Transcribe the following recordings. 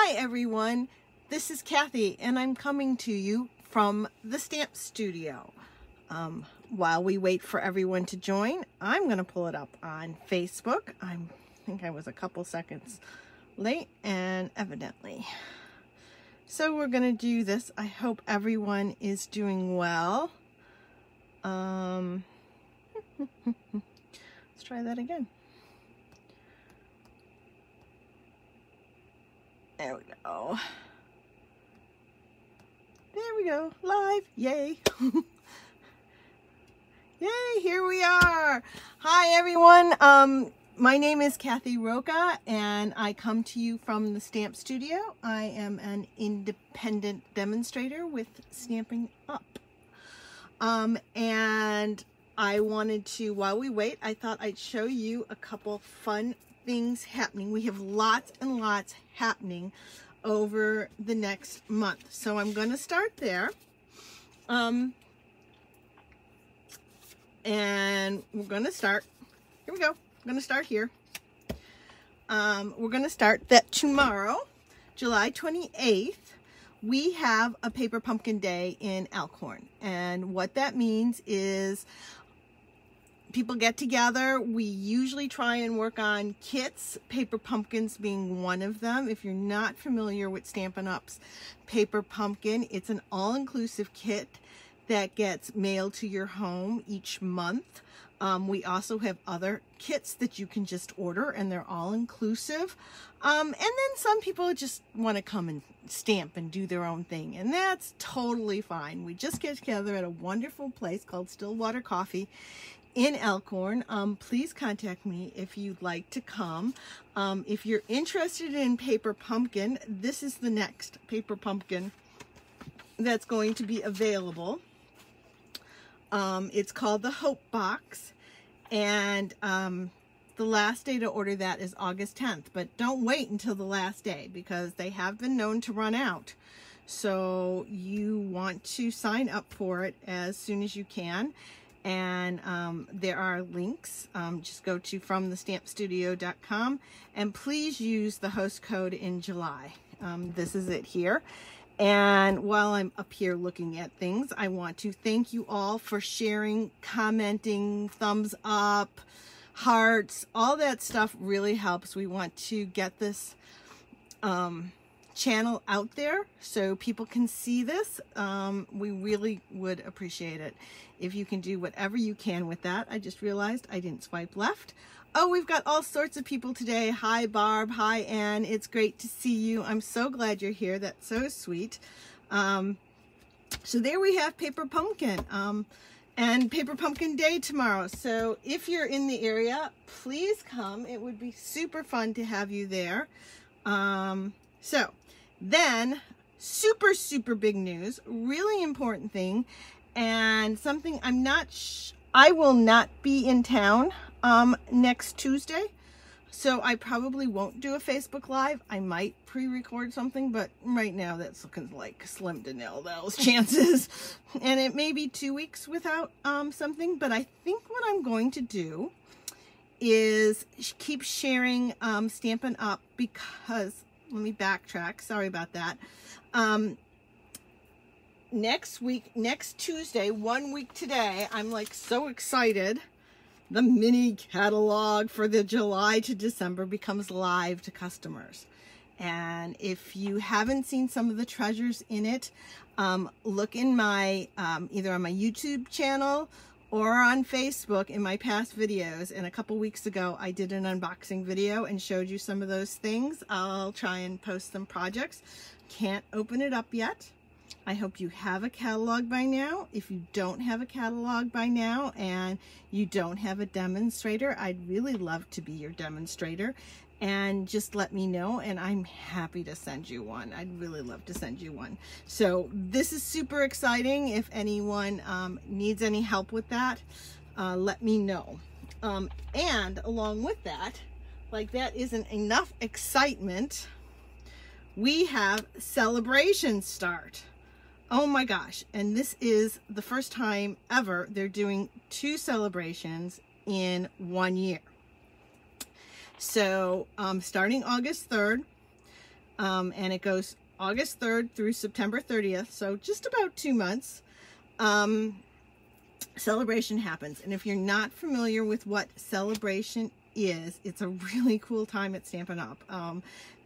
Hi everyone, this is Kathy and I'm coming to you from the Stamp Studio. While we wait for everyone to join, I'm going to pull it up on Facebook. I think I was a couple seconds late and evidently. So we're going to do this. I hope everyone is doing well. Let's try that again. There we go. There we go. Live. Yay. Yay, here we are. Hi everyone. My name is Kathy Roca and I come to you from the Stamp Studio. I am an independent demonstrator with Stampin' Up. And I wanted to, while we wait, I thought I'd show you a couple fun things happening. We have lots and lots happening over the next month. So I'm going to start there. And we're going to start, here we go. I'm going to start here. We're going to start that tomorrow, July 28th, we have a Paper Pumpkin Day in Elkhorn. And what that means is people get together. We usually try and work on kits, Paper Pumpkins being one of them. If you're not familiar with Stampin' Up's Paper Pumpkin, it's an all-inclusive kit that gets mailed to your home each month. We also have other kits that you can just order and they're all inclusive. And then some people just want to come and stamp and do their own thing, and that's totally fine. We just get together at a wonderful place called Stillwater Coffee in Elkhorn. Please contact me if you'd like to come. If you're interested in Paper Pumpkin, this is the next Paper Pumpkin that's going to be available. It's called the Hope Box, and the last day to order that is August 10th, but don't wait until the last day because they have been known to run out. So you want to sign up for it as soon as you can. And there are links. Just go to fromthestampstudio.com and please use the host code in July. This is it here. And while I'm up here looking at things, I want to thank you all for sharing, commenting, thumbs up, hearts. All that stuff really helps. We want to get this channel out there so people can see this. We really would appreciate it if you can do whatever you can with that. I just realized I didn't swipe left. Oh, we've got all sorts of people today. Hi Barb, hi Ann, it's great to see you. I'm so glad you're here. That's so sweet. So there we have Paper Pumpkin and Paper Pumpkin Day tomorrow. So if you're in the area, please come. It would be super fun to have you there. So then, super big news, really important thing, and something I will not be in town next Tuesday, so I probably won't do a Facebook Live. I might pre-record something, but right now that's looking like slim to nil, those chances. And it may be 2 weeks without something, but I think what I'm going to do is keep sharing Stampin' Up, because let me backtrack. Sorry about that. Next Tuesday, 1 week today, I'm like so excited. The mini catalog for the July to December becomes live to customers. And if you haven't seen some of the treasures in it, look in my, either on my YouTube channel or on Facebook in my past videos. And a couple weeks ago, I did an unboxing video and showed you some of those things. I'll try and post some projects. Can't open it up yet. I hope you have a catalog by now. If you don't have a catalog by now and you don't have a demonstrator, I'd really love to be your demonstrator. And just let me know and I'm happy to send you one. I'd really love to send you one. So this is super exciting. If anyone needs any help with that, let me know. And along with that, like that isn't enough excitement, we have Sale-A-Bration start. Oh my gosh, and this is the first time ever they're doing 2 celebrations in 1 year. So starting August 3rd, and it goes August 3rd through September 30th, so just about 2 months. Sale-A-Bration happens, and if you're not familiar with what Sale-A-Bration is, it's a really cool time at Stampin' Up.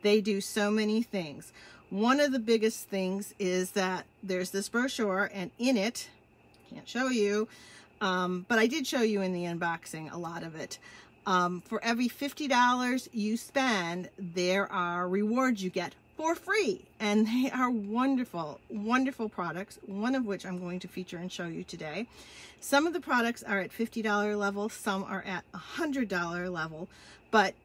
They do so many things. One of the biggest things is that there's this brochure, and in it, can't show you, but I did show you in the unboxing a lot of it. For every $50 you spend, there are rewards you get for free, and they are wonderful, wonderful products, one of which I'm going to feature and show you today. Some of the products are at $50 level, some are at $100 level, but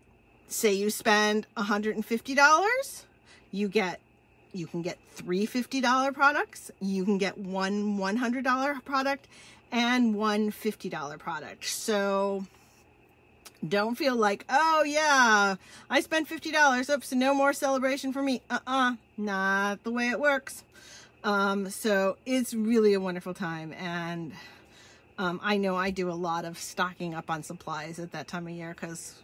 say you spend $150, you can get 3 $50 products, you can get one $100 product, and one $50 product. So don't feel like, oh yeah, I spent $50, oops, no more Sale-A-Bration for me. Not the way it works. So it's really a wonderful time, and I know I do a lot of stocking up on supplies at that time of year, because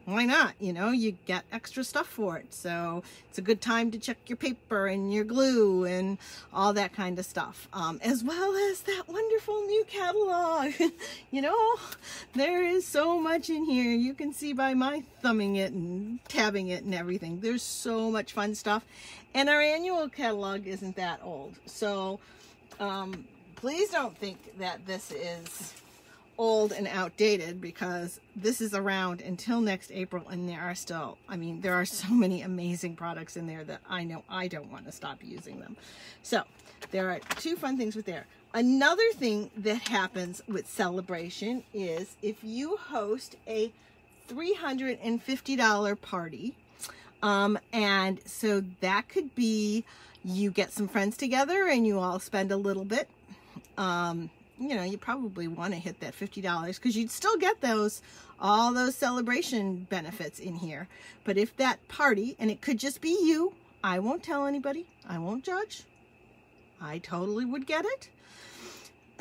why not? You know, you get extra stuff for it. So it's a good time to check your paper and your glue and all that kind of stuff. As well as that wonderful new catalog. You know, there is so much in here. You can see by my thumbing it and tabbing it and everything. There's so much fun stuff. And our annual catalog isn't that old. So please don't think that this is old and outdated, because this is around until next April, and there are still, I mean, there are so many amazing products in there that I know I don't want to stop using them. So there are 2 fun things with there. Another thing that happens with Sale-A-Bration is if you host a $350 party, and so that could be you get some friends together and you all spend a little bit. You know, you probably want to hit that $50, because you'd still get all those Sale-A-Bration benefits in here. But if that party, and it could just be you, I won't tell anybody, I won't judge, I totally would get it.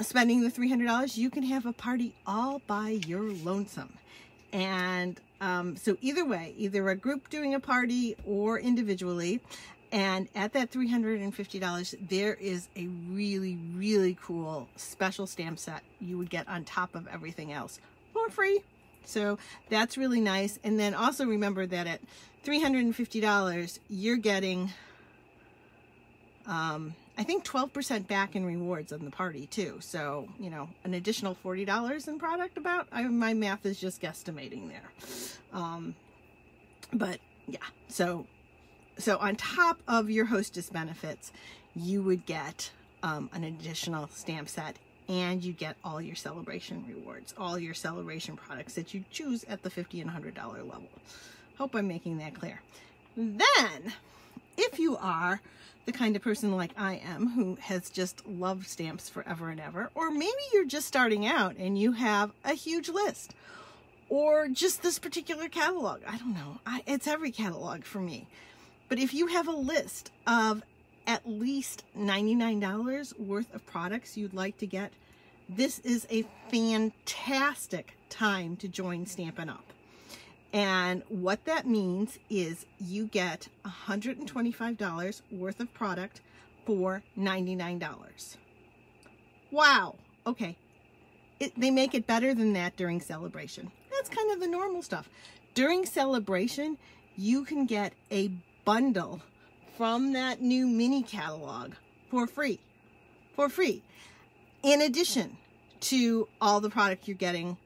Spending the $300, you can have a party all by your lonesome. And so either way, either a group doing a party or individually, and at that $350, there is a really, really cool special stamp set you would get on top of everything else for free. So that's really nice. And then also remember that at $350, you're getting, I think 12% back in rewards on the party too. So, you know, an additional $40 in product about, my math is just guesstimating there. But yeah, so on top of your hostess benefits, you would get an additional stamp set, and you get all your Sale-A-Bration rewards, all your Sale-A-Bration products that you choose at the $50 and $100 level. Hope I'm making that clear. Then, if you are the kind of person like I am, who has just loved stamps forever and ever, or maybe you're just starting out and you have a huge list, or just this particular catalog, I don't know, it's every catalog for me. But if you have a list of at least $99 worth of products you'd like to get, this is a fantastic time to join Stampin' Up. And what that means is you get $125 worth of product for $99. Wow. Okay. They make it better than that during Sale-A-Bration. That's kind of the normal stuff. During Sale-A-Bration, you can get a bundle from that new mini catalog for free. In addition to all the product you're getting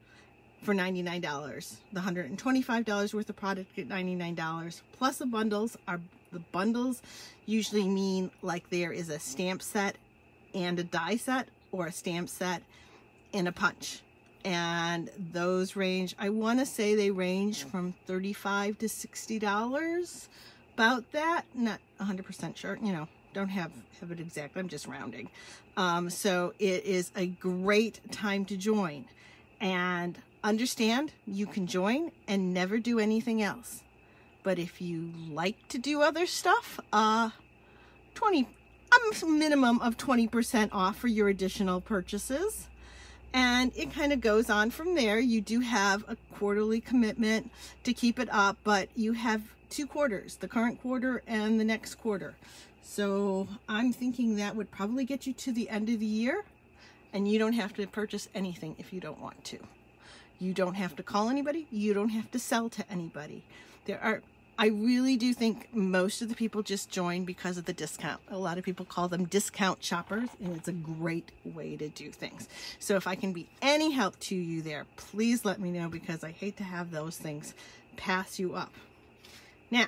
for $99, the $125 worth of product at $99, plus the bundles usually mean like there is a stamp set and a die set, or a stamp set and a punch. And those range, I want to say they range from $35 to $60, about that. Not 100% sure, you know, don't have it exact, I'm just rounding. So it is a great time to join, and understand you can join and never do anything else. But if you like to do other stuff, a minimum of 20% off for your additional purchases. And it kind of goes on from there. You do have a quarterly commitment to keep it up, but you have 2 quarters, the current quarter and the next quarter. So I'm thinking that would probably get you to the end of the year, and you don't have to purchase anything if you don't want to. You don't have to call anybody. You don't have to sell to anybody. I really do think most of the people just join because of the discount. A lot of people call them discount shoppers, and it's a great way to do things. So if I can be any help to you there, please let me know, because I hate to have those things pass you up. Now,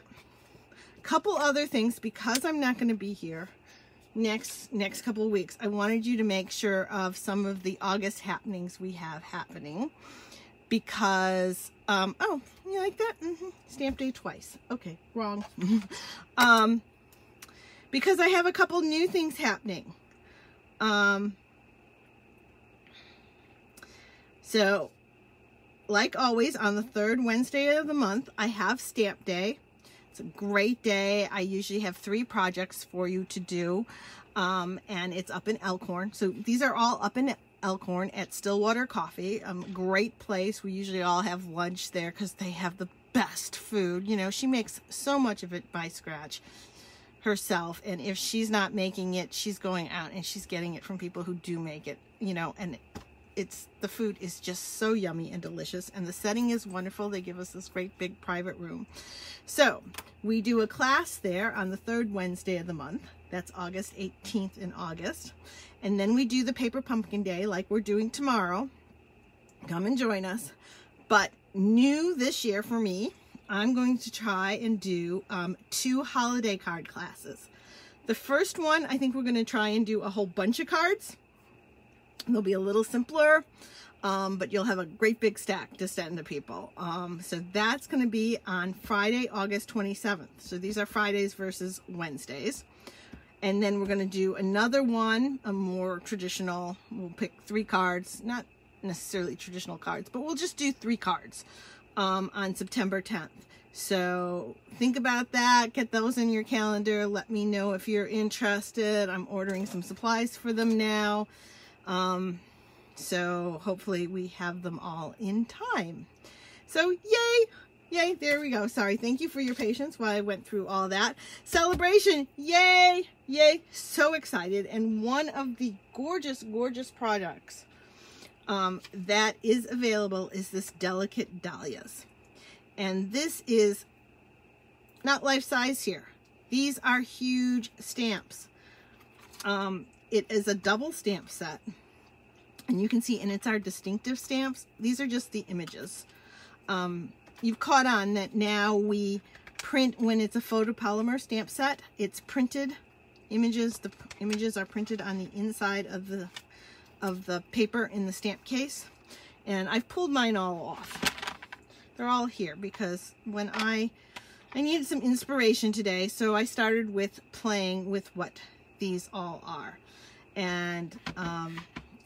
a couple other things, because I'm not going to be here next couple of weeks. I wanted you to make sure of some of the August happenings we have happening, because oh, you like that? Stamp day twice. Okay, wrong. Because I have a couple new things happening. So like always, on the 3rd Wednesday of the month, I have Stamp Day. It's a great day. I usually have 3 projects for you to do, and it's up in Elkhorn. So these are all up in Elkhorn at Stillwater Coffee. Great place. We usually all have lunch there because they have the best food. You know, she makes so much of it by scratch herself, and if she's not making it, she's going out and she's getting it from people who do make it, you know, and the food is just so yummy and delicious, and the setting is wonderful. They give us this great big private room. So we do a class there on the 3rd Wednesday of the month. That's August 18th in August. And then we do the Paper Pumpkin Day like we're doing tomorrow. Come and join us. But new this year for me, I'm going to try and do 2 holiday card classes. The first one, I think we're going to try and do a whole bunch of cards. They'll be a little simpler, but you'll have a great big stack to send to people. So that's going to be on Friday, August 27th. So these are Fridays versus Wednesdays. And then we're going to do another one, a more traditional. We'll pick 3 cards, not necessarily traditional cards, but we'll just do 3 cards on September 10th. So think about that. Get those in your calendar. Let me know if you're interested. I'm ordering some supplies for them now. So hopefully we have them all in time. So yay! Yay, there we go. Sorry, thank you for your patience while I went through all that. Sale-A-Bration, yay, yay, so excited. And one of the gorgeous, gorgeous products that is available is this delicate Dahlias. And this is not life-size here. These are huge stamps. It is a double stamp set. And you can see, and it's our distinctive stamps. These are just the images. You've caught on that now we print, when it's a photopolymer stamp set, it's printed images. The images are printed on the inside of the paper in the stamp case. And I've pulled mine all off. They're all here because when I needed some inspiration today, so I started with playing with what these all are. And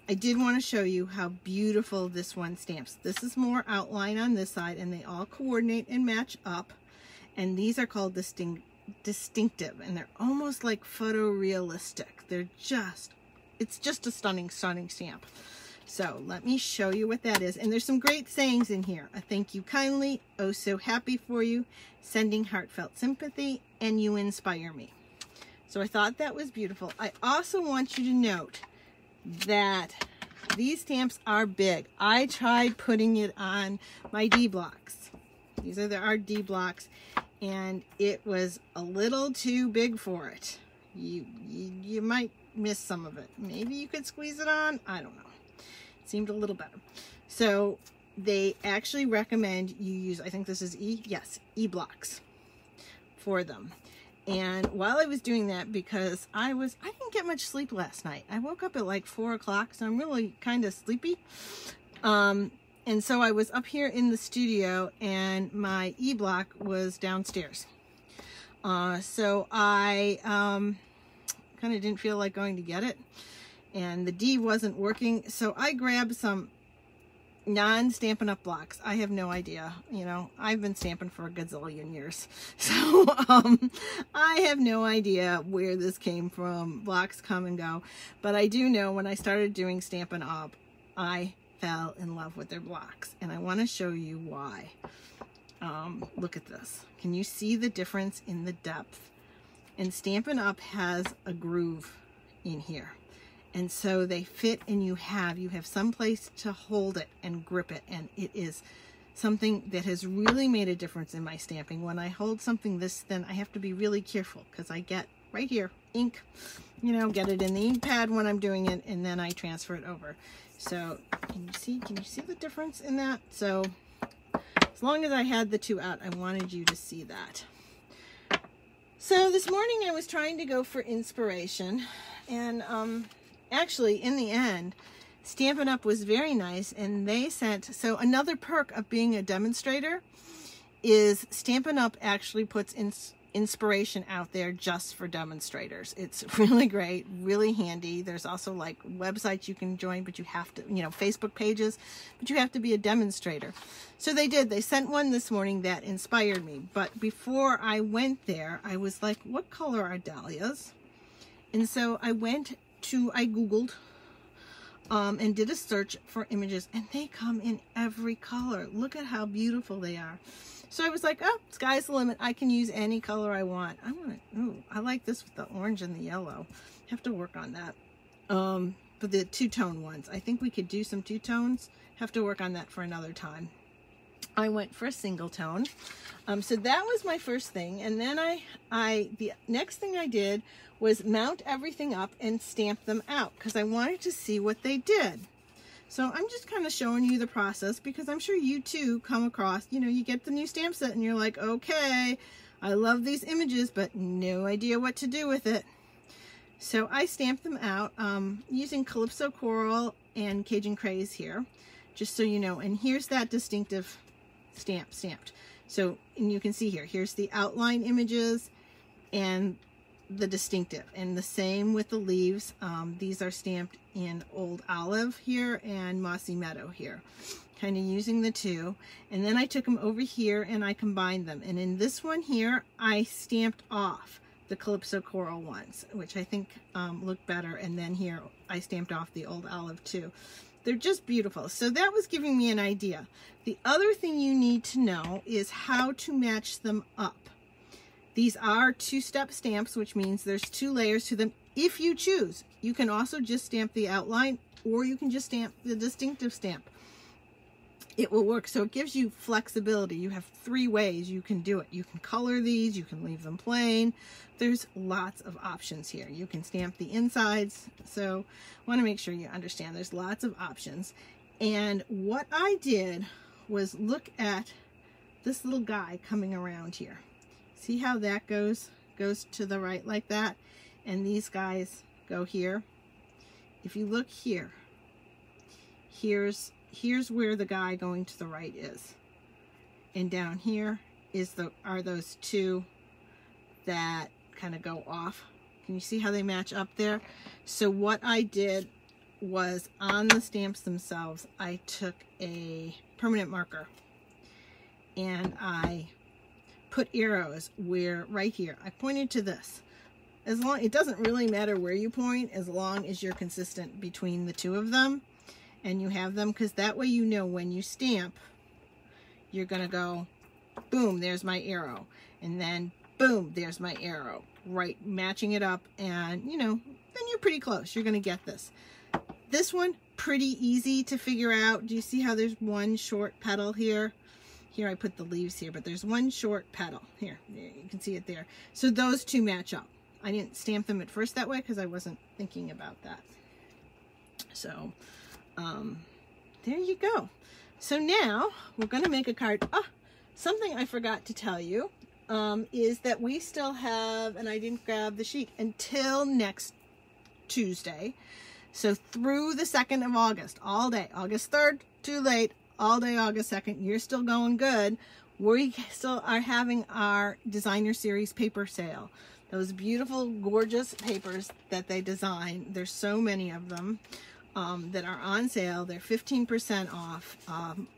I did want to show you how beautiful this one stamps. This is more outline on this side, and they all coordinate and match up. And these are called distinctive, and they're almost like photorealistic. It's just a stunning, stunning stamp. So let me show you what that is. And there's some great sayings in here. I thank you kindly, oh so happy for you, sending heartfelt sympathy, and you inspire me. So I thought that was beautiful. I also want you to note that these stamps are big. I tried putting it on my D blocks. These are our D blocks, and it was a little too big for it. You might miss some of it. Maybe you could squeeze it on. I don't know. It seemed a little better. So they actually recommend you use, I think this is E? Yes, E blocks for them. And while I was doing that, because I didn't get much sleep last night. I woke up at like 4 o'clock, so I'm really kind of sleepy. And so I was up here in the studio, and my E-block was downstairs. So I kind of didn't feel like going to get it. And the D wasn't working, so I grabbed some non-Stampin' Up! Blocks. I have no idea. You know, I've been stamping for a gazillion years. So, I have no idea where this came from. Blocks come and go. But I do know when I started doing Stampin' Up!, I fell in love with their blocks. And I want to show you why. Look at this. Can you see the difference in the depth? And Stampin' Up! Has a groove in here. And so they fit, and you have some place to hold it and grip it. And it is something that has really made a difference in my stamping. When I hold something this thin, I have to be really careful because I get right here ink, you know, get it in the ink pad when I'm doing it, and then I transfer it over. So can you see the difference in that? So as long as I had the two out, I wanted you to see that. So this morning I was trying to go for inspiration, and actually in the end, Stampin' Up! Was very nice, and they sent, so another perk of being a demonstrator is Stampin' Up! Actually puts inspiration out there just for demonstrators. It's really great, really handy. There's also like websites you can join, but you have to, you know, Facebook pages, but you have to be a demonstrator. So they did. They sent one this morning that inspired me. But before I went there, I was like, what color are dahlias? And so I Googled and did a search for images, and they come in every color. Look at how beautiful they are. So I was like, oh, sky's the limit. I can use any color I want. I like this with the orange and the yellow. Have to work on that. But the two-tone ones, I think we could do some two-tones. Have to work on that for another time. I went for a single tone. So that was my first thing. And then the next thing I did was mount everything up and stamp them out because I wanted to see what they did. So I'm just kind of showing you the process because I'm sure you too come across, you know, you get the new stamp set and you're like, okay, I love these images, but no idea what to do with it. So I stamped them out using Calypso Coral and Cajun Craze here, just so you know. And here's that distinctive stamp stamped. So, and you can see here's the outline images and the distinctive, and the same with the leaves. These are stamped in Old Olive here and Mossy Meadow here, kind of using the two. And then I took them over here and I combined them, and in this one here I stamped off the Calypso Coral ones, which I think look better, and then here I stamped off the Old Olive too. They're just beautiful. So that was giving me an idea. The other thing you need to know is how to match them up. These are two-step stamps, which means there's two layers to them. If you choose, you can also just stamp the outline, or you can just stamp the distinctive stamp. It will work. So it gives you flexibility. You have three ways you can do it. You can color these, you can leave them plain. There's lots of options here. You can stamp the insides. So I want to make sure you understand there's lots of options. And what I did was look at this little guy coming around here. See how that goes to the right like that, and these guys go here. If you look here, here's where the guy going to the right is, and down here are those two that kind of go off. Can you see how they match up there? So what I did was, on the stamps themselves, I took a permanent marker and I put arrows where, right here, I pointed to this. It doesn't really matter where you point, as long as you're consistent between the two of them and you have them, because that way you know when you stamp, you're gonna go, boom, there's my arrow, and then boom, there's my arrow, right, matching it up, and you know, then you're pretty close. You're gonna get this. This one, pretty easy to figure out. Do you see how there's one short petal here? Here I put the leaves here, but there's one short petal. Here, you can see it there. So those two match up. I didn't stamp them at first that way because I wasn't thinking about that. So there you go. So now we're going to make a card. Oh, something I forgot to tell you is that we still have, and I didn't grab the sheet, until next Tuesday. So through the 2nd of August, all day, August 3rd, too late, all day August 2nd, you're still going good. We still are having our designer series paper sale. Those beautiful, gorgeous papers that they design. There's so many of them that are on sale. They're 15% off,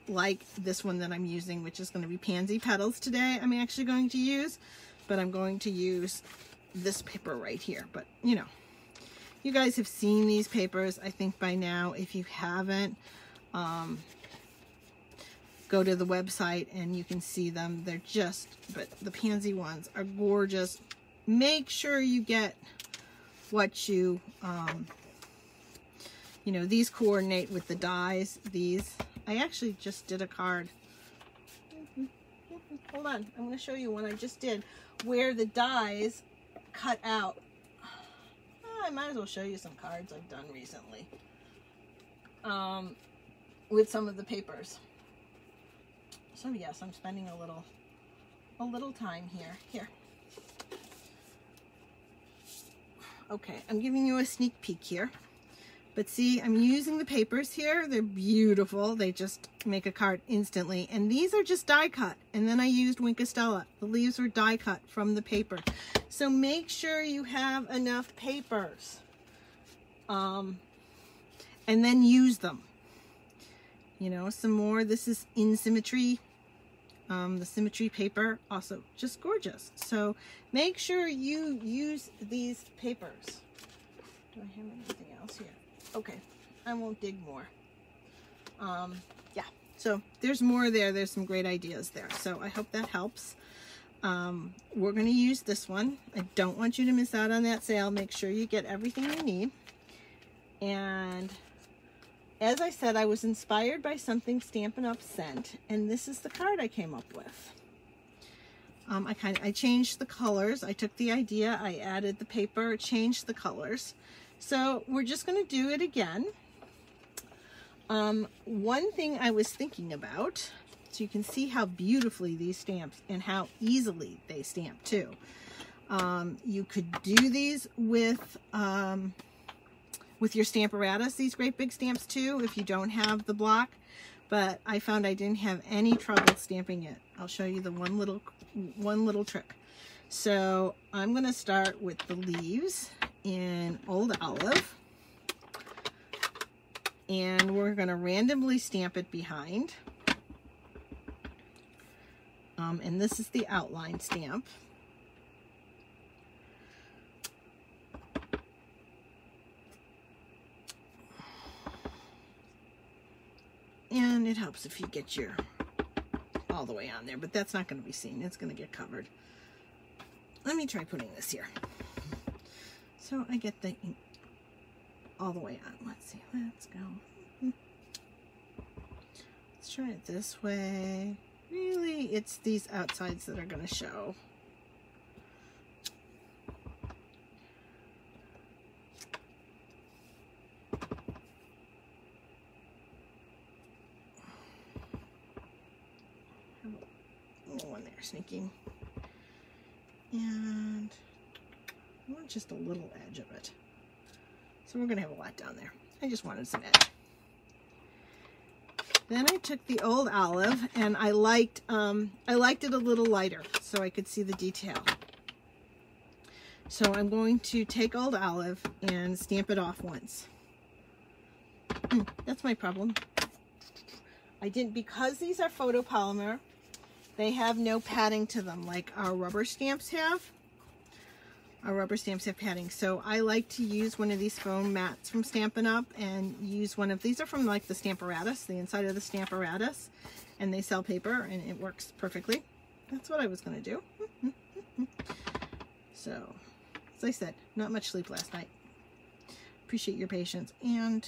like this one that I'm using, which is going to be Pansy Petals today. I'm actually going to use, but I'm going to use this paper right here. But, you know, you guys have seen these papers, I think, by now. If you haven't, go to the website and you can see them. They're just, but the pansy ones are gorgeous. Make sure you get what you, you know, these coordinate with the dies. These, I actually just did a card. Hold on, I'm going to show you one I just did where the dies cut out. I might as well show you some cards I've done recently with some of the papers. So yes, I'm spending a little time here. Here. Okay, I'm giving you a sneak peek here. But see, I'm using the papers here. They're beautiful. They just make a card instantly. And these are just die cut. And then I used Wink Estella. The leaves were die cut from the paper. So make sure you have enough papers. And then use them. You know, some more. This is in symmetry. The symmetry paper, also just gorgeous. So make sure you use these papers. Do I have anything else here? Okay, I won't dig more. Yeah, so there's more there. There's some great ideas there. So I hope that helps. We're going to use this one. I don't want you to miss out on that sale. Make sure you get everything you need. And as I said, I was inspired by something Stampin' Up! Sent, and this is the card I came up with. I changed the colors. I took the idea, I added the paper, changed the colors. So we're just going to do it again. One thing I was thinking about, so you can see how beautifully these stamps and how easily they stamp too. You could do these with your Stamparatus, these great big stamps too, if you don't have the block. But I found I didn't have any trouble stamping it. I'll show you the one little trick. So I'm going to start with the leaves in Old Olive, and we're going to randomly stamp it behind. And this is the outline stamp. And it helps if you get your all the way on there, but that's not going to be seen. It's going to get covered. Let me try putting this here. So I get the ink all the way on. Let's see. Let's go. Let's try it this way. Really, it's these outsides that are going to show. One there sneaking, and I want just a little edge of it, so we're gonna have a lot down there. I just wanted some edge. Then I took the Old Olive, and I liked it a little lighter so I could see the detail. So I'm going to take Old Olive and stamp it off once. That's my problem. I didn't, because these are photopolymer. They have no padding to them like our rubber stamps have. Our rubber stamps have padding. So I like to use one of these foam mats from Stampin' Up! And use one of, these are from like the Stamparatus, the inside of the Stamparatus. And they sell paper and it works perfectly. That's what I was going to do. So, as I said, not much sleep last night. Appreciate your patience. And,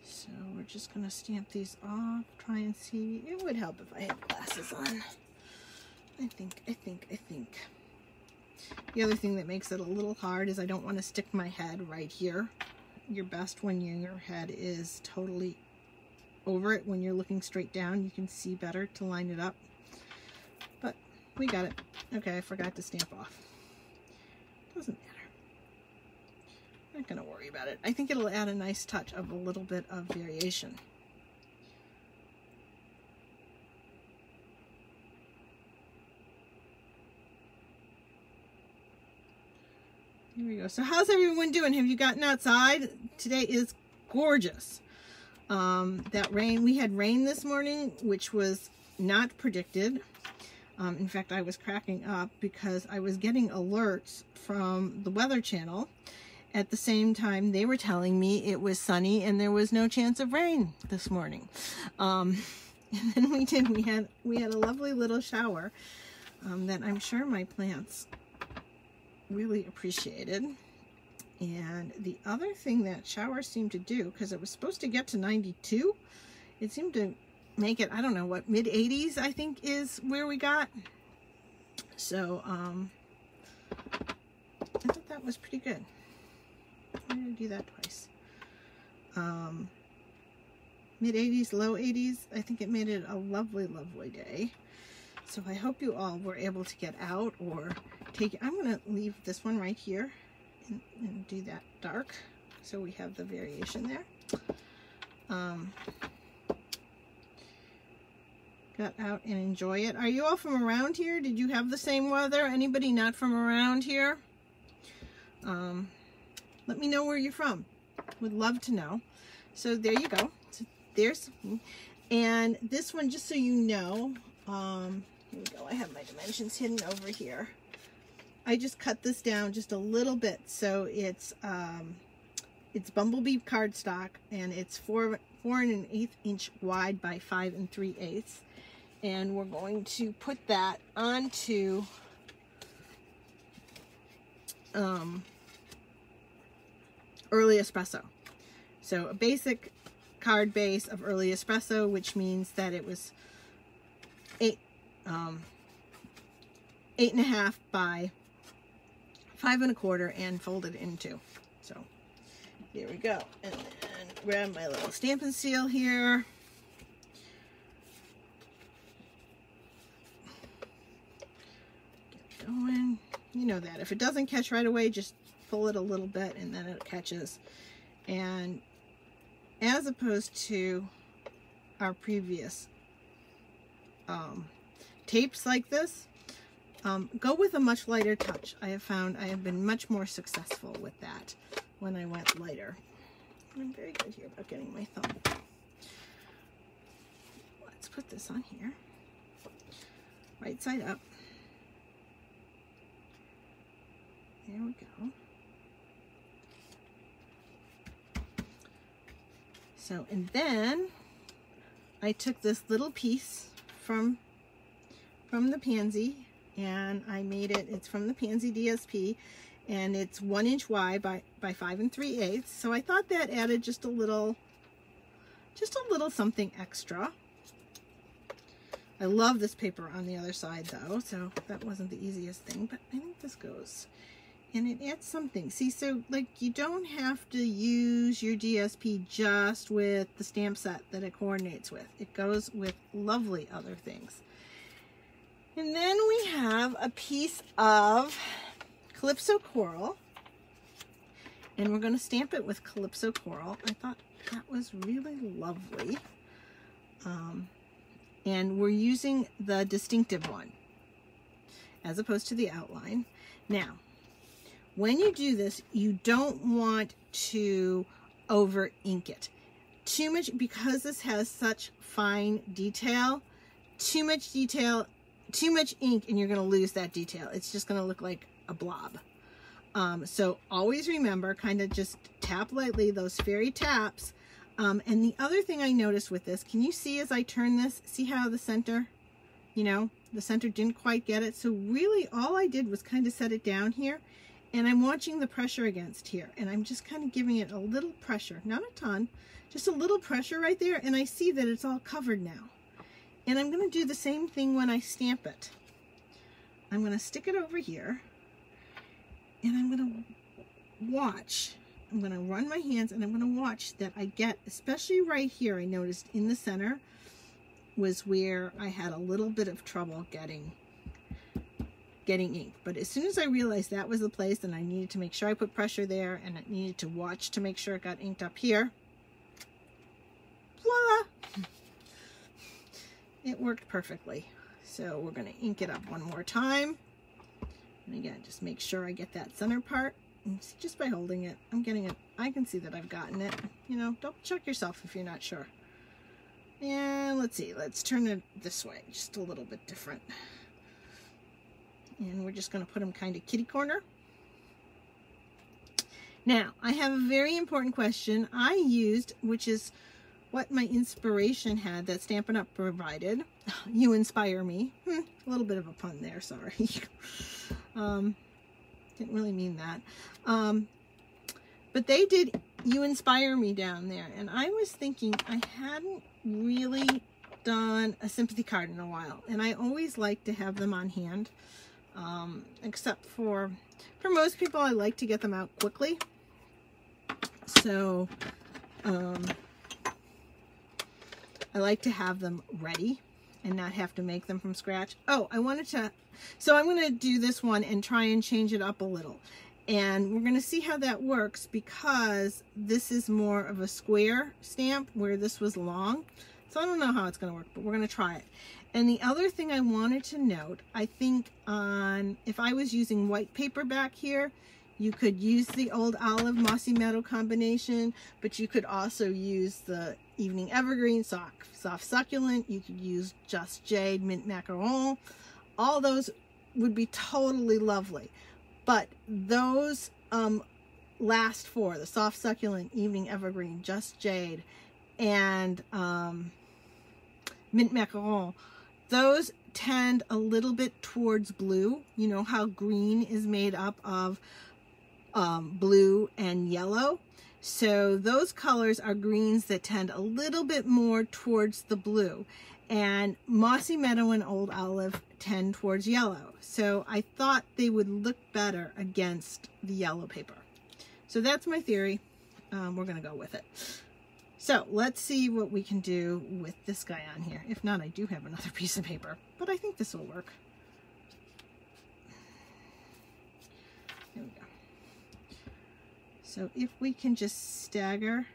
so we're just going to stamp these off, try and see. It would help if I had glasses on. I think. The other thing that makes it a little hard is I don't want to stick my head right here. You're best when your head is totally over it. When you're looking straight down, you can see better to line it up. But we got it. Okay, I forgot to stamp off. Doesn't matter. Not going to worry about it. I think it'll add a nice touch of a little bit of variation. Here we go. So how's everyone doing? Have you gotten outside? Today is gorgeous. That rain, we had rain this morning, which was not predicted. In fact, I was cracking up because I was getting alerts from the Weather Channel. at the same time, they were telling me it was sunny and there was no chance of rain this morning. And then we had a lovely little shower that I'm sure my plants really appreciated. And the other thing that shower seemed to do, because it was supposed to get to 92, it seemed to make it, I don't know what, mid 80s I think is where we got. So I thought that was pretty good. I'm going to do that twice. Mid 80s, low 80s. I think it made it a lovely, lovely day. So I hope you all were able to get out or take it. I'm going to leave this one right here and do that dark, so we have the variation there. Got out and enjoy it. Are you all from around here? Did you have the same weather? Anybody not from around here? Let me know where you're from. Would love to know. So there you go. So there's, and this one, just so you know, here we go. I have my dimensions hidden over here. I just cut this down just a little bit, so it's Bumblebee cardstock, and it's 4 1/8 inch wide by 5 3/8, and we're going to put that onto Early Espresso. So a basic card base of Early Espresso, which means that it was 8 8.5 by 5 1/4 and folded in 2. So here we go. And then grab my little Stampin' Seal here. Get going. You know that if it doesn't catch right away, just pull it a little bit and then it catches. And as opposed to our previous tapes like this, go with a much lighter touch. I have found I have been much more successful with that when I went lighter. I'm very good here about getting my thumb. Let's put this on here. Right side up. There we go. So, and then I took this little piece from the pansy, and I made it, it's from the Pansy DSP, and it's 1 inch wide by 5 3/8. So I thought that added just a little something extra. I love this paper on the other side though, so that wasn't the easiest thing, but I think this goes. And it adds something. See, so like you don't have to use your DSP just with the stamp set that it coordinates with. It goes with lovely other things. And then we have a piece of Calypso Coral, and we're going to stamp it with Calypso Coral. I thought that was really lovely. And we're using the distinctive one as opposed to the outline. Now, when you do this, you don't want to over ink it too much, because this has such fine detail. Too much detail, too much ink, and you're going to lose that detail. It's just going to look like a blob. So always remember, kind of just tap lightly, those fairy taps. And the other thing I noticed with this, can you see as I turn this, see how the center, you know, the center didn't quite get it? So really all I did was kind of set it down here, and I'm watching the pressure against here, and I'm just kind of giving it a little pressure, not a ton, just a little pressure right there, and I see that it's all covered now. And I'm going to do the same thing when I stamp it. I'm going to stick it over here, and I'm going to watch. I'm going to run my hands, and I'm going to watch that I get, especially right here, I noticed in the center was where I had a little bit of trouble getting ink. But as soon as I realized that was the place, and I needed to make sure I put pressure there, and I needed to watch to make sure it got inked up here, voila! It worked perfectly. So we're going to ink it up one more time. And again, just make sure I get that center part. And just by holding it, I'm getting it. I can see that I've gotten it. You know, don't check yourself if you're not sure. And let's see, let's turn it this way, just a little bit different. And we're just going to put them kind of kitty corner. Now, I have a very important question I used, which is what my inspiration had that Stampin' Up! Provided. You inspire me. A little bit of a pun there, sorry. Didn't really mean that. But they did You Inspire Me down there. And I was thinking I hadn't really done a sympathy card in a while. And I always like to have them on hand. Except for most people, I like to get them out quickly. So, I like to have them ready and not have to make them from scratch. Oh, so I'm going to do this one and try and change it up a little. And we're going to see how that works because this is more of a square stamp where this was long. So I don't know how it's going to work, but we're going to try it. And the other thing I wanted to note, I think if I was using white paper back here, you could use the Old Olive Mossy Meadow combination, but you could also use the Evening Evergreen Soft Succulent. You could use Just Jade Mint Macaron. All those would be totally lovely. But those last four, the Soft Succulent, Evening Evergreen, Just Jade, and Mint Macaron, those tend a little bit towards blue. You know how green is made up of blue and yellow. So those colors are greens that tend a little bit more towards the blue. And Mossy Meadow and Old Olive tend towards yellow. So I thought they would look better against the yellow paper. So that's my theory. We're going to go with it. So let's see what we can do with this guy on here. If not, I do have another piece of paper, but I think this will work. There we go. So if we can just stagger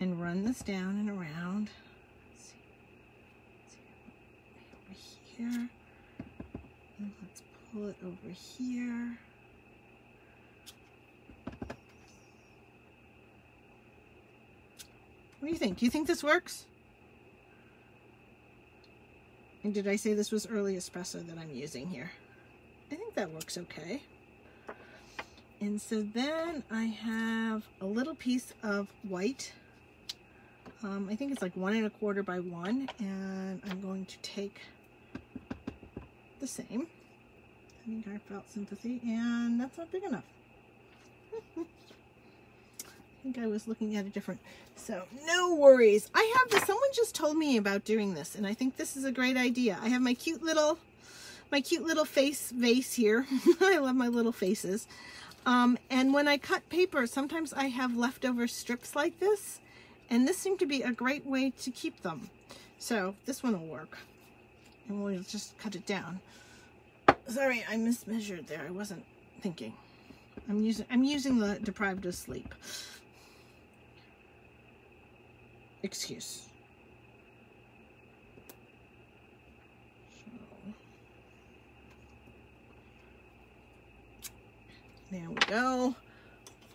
and run this down and around. Let's see over here. And let's pull it over here. What do you think? Do you think this works? And did I say this was early espresso that I'm using here? I think that works okay. And so then I have a little piece of white. I think it's like 1 1/4 by 1, and I'm going to take the same. I think I felt sympathy, and that's not big enough. I think I was looking at a different, so no worries. I have this, someone just told me about doing this, and I think this is a great idea. I have my cute little face vase here. I love my little faces. And when I cut paper, sometimes I have leftover strips like this, and this seemed to be a great way to keep them. So this one will work, and we'll just cut it down. Sorry, I mismeasured there. I wasn't thinking. I'm using the deprived of sleep excuse. So, there we go.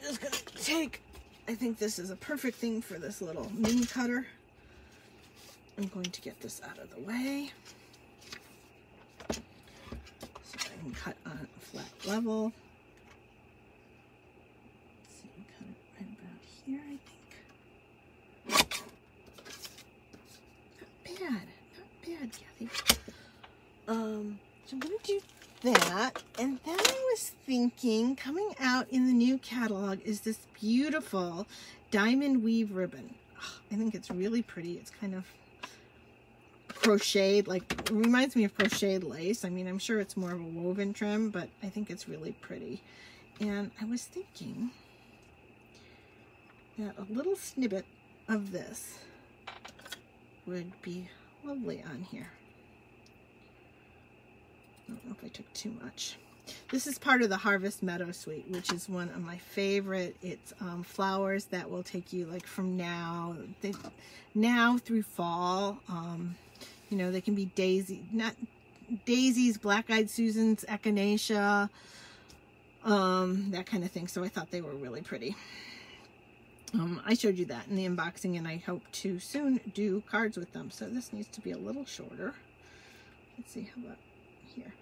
Just gonna take, I think this is a perfect thing for this little mini cutter. I'm going to get this out of the way so I can cut on a flat level. Let's see, cut it right about here, I think. Not bad, Kathy. So I'm gonna do that, and then I was thinking, coming out in the new catalog is this beautiful diamond weave ribbon. Oh, I think it's really pretty. It's kind of crocheted, like, it reminds me of crocheted lace. I mean, I'm sure it's more of a woven trim, but I think it's really pretty. And I was thinking that a little snippet of this would be lovely on here. I don't know if I took too much. This is part of the Harvest Meadow Suite, which is one of my favorite. It's flowers that will take you like from now through fall. You know, they can be daisies, black-eyed Susans, echinacea, that kind of thing. So I thought they were really pretty. I showed you that in the unboxing, and I hope to soon do cards with them. So this needs to be a little shorter. Let's see, how about here?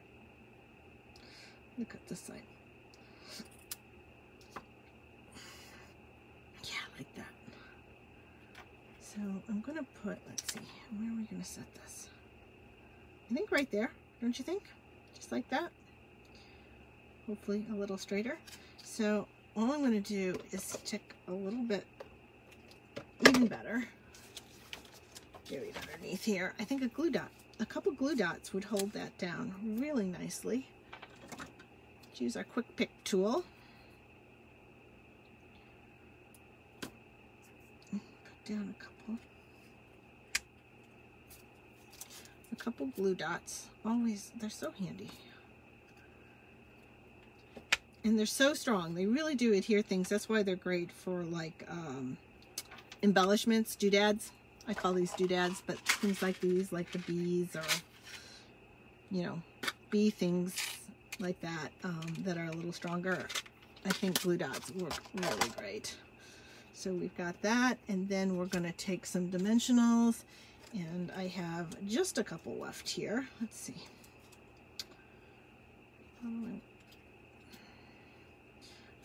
Look at this side. Yeah, like that. So I'm gonna put, let's see, where are we gonna set this? I think right there, don't you think? Just like that. Hopefully a little straighter. So all I'm gonna do is stick a little bit even better buried underneath here. I think a couple glue dots would hold that down really nicely. Let's use our quick pick tool. Put down a couple glue dots. Always, they're so handy. And they're so strong. They really do adhere things. That's why they're great for like embellishments, doodads. I call these doodads, but things like these, like the bees or, you know, bee things like that, that are a little stronger. I think glue dots work really great. So we've got that, and then we're going to take some dimensionals, and I have just a couple left here. Let's see.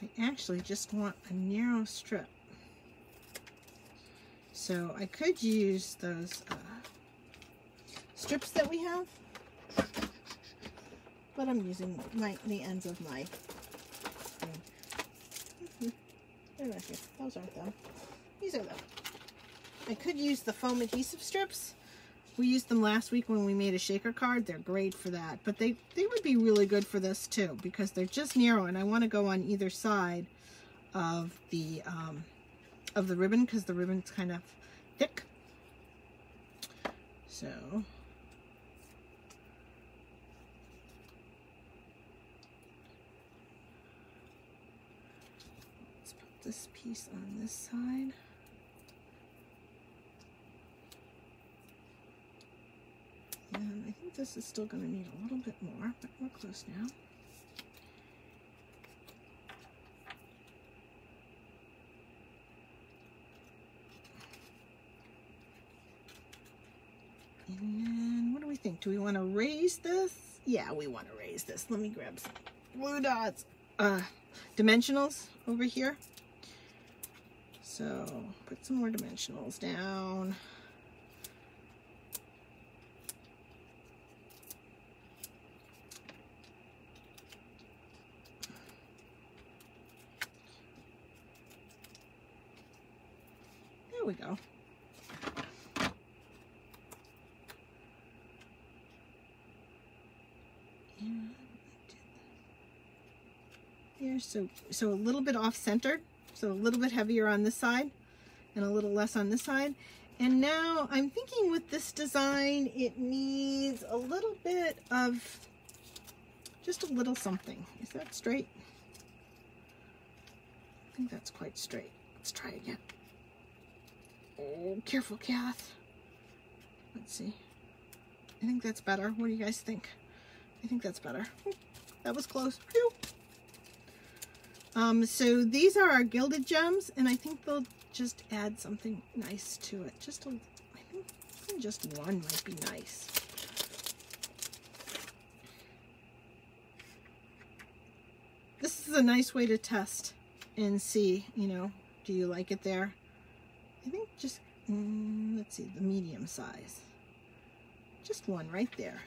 I actually just want a narrow strip. So I could use those strips that we have, but I'm using the ends of my they're right here. Those aren't them. These are them. I could use the foam adhesive strips. We used them last week when we made a shaker card. They're great for that, but they would be really good for this too, because they're just narrow, and I want to go on either side of the ribbon, because the ribbon's kind of thick. So let's put this piece on this side. And I think this is still going to need a little bit more, but we're close now. And what do we think? Do we want to raise this? Yeah, we want to raise this. Let me grab some glue dots, dimensionals over here. So put some more dimensionals down. There we go. Here, so a little bit off-centered, so a little bit heavier on this side and a little less on this side. And now I'm thinking with this design, it needs a little bit of, just a little something. Is that straight? I think that's quite straight. Let's try again. Oh, careful, Kath. Let's see. I think that's better. What do you guys think? I think that's better. That was close. Phew. So these are our gilded gems, and I think they'll just add something nice to it. I think just one might be nice. This is a nice way to test and see, you know, do you like it there? I think just, let's see, the medium size. Just one right there.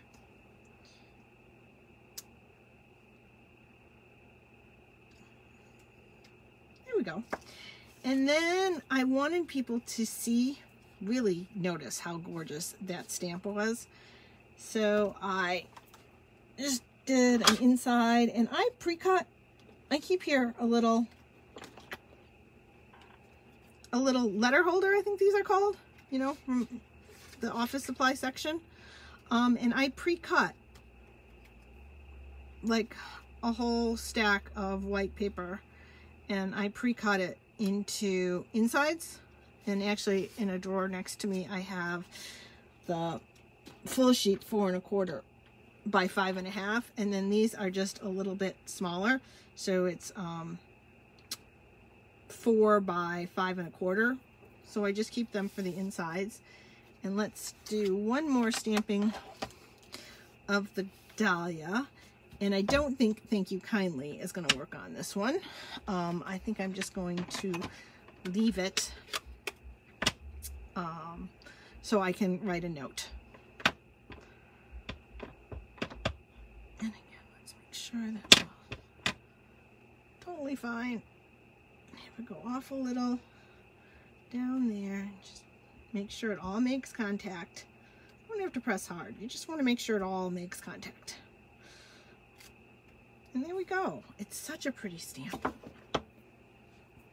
There we go. And then I wanted people to see, really notice how gorgeous that stamp was. So I just did an inside, and I pre-cut. I keep here a little letter holder, I think these are called, you know, from the office supply section. And I pre-cut like a whole stack of white paper, and I pre-cut it into insides. And actually in a drawer next to me, I have the full sheet 4 1/4 by 5 1/2. And then these are just a little bit smaller. So it's 4 by 5 1/4. So I just keep them for the insides. And let's do one more stamping of the Dahlia. And I don't think Thank You Kindly is going to work on this one. I think I'm just going to leave it so I can write a note. And again, let's make sure that's all totally fine. Have it go off a little down there. Just make sure it all makes contact. You don't have to press hard. You just want to make sure it all makes contact. And there we go. It's such a pretty stamp.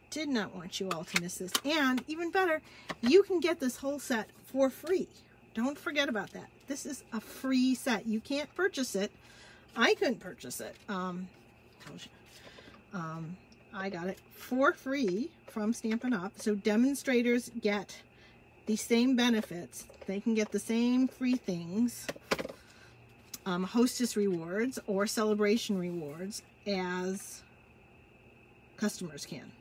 Did not want you all to miss this. And even better, you can get this whole set for free. Don't forget about that. This is a free set. You can't purchase it. I couldn't purchase it. I got it for free from Stampin' Up. So demonstrators get the same benefits. They can get the same free things, hostess rewards or celebration rewards, as customers can.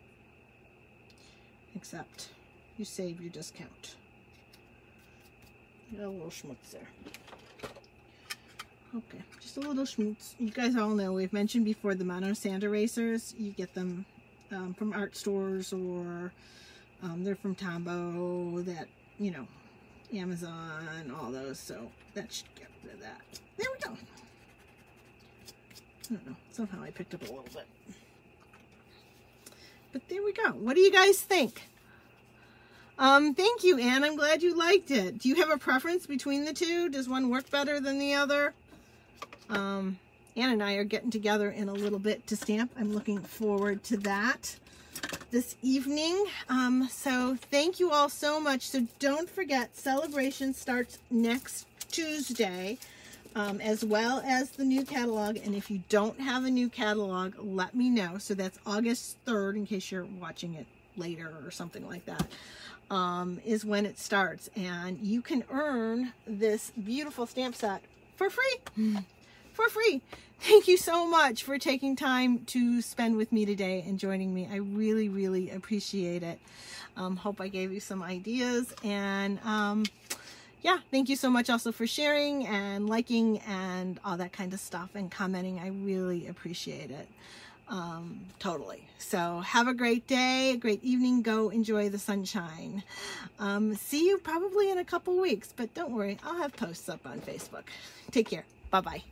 Except you save your discount. You got a little schmutz there. Okay, just a little schmutz. You guys all know, we've mentioned before, the mono sand erasers. You get them from art stores, or they're from Tombow, that, you know, Amazon, all those. So that should get rid of that. There we go. I don't know, somehow I picked up a little bit. But there we go. What do you guys think? Thank you, Anne. I'm glad you liked it. Do you have a preference between the two? Does one work better than the other? Anne and I are getting together in a little bit to stamp. I'm looking forward to that this evening. So thank you all so much. So don't forget, Sale-A-Bration starts next Tuesday, as well as the new catalog. And if you don't have a new catalog, let me know. So that's August 3rd, in case you're watching it later or something like that, is when it starts. And you can earn this beautiful stamp set for free. For free. Thank you so much for taking time to spend with me today and joining me. I really, really appreciate it. Hope I gave you some ideas. And yeah, thank you so much also for sharing and liking and all that kind of stuff, and commenting. I really appreciate it. Totally. So have a great day, a great evening. Go enjoy the sunshine. See you probably in a couple weeks, but don't worry, I'll have posts up on Facebook. Take care. Bye-bye.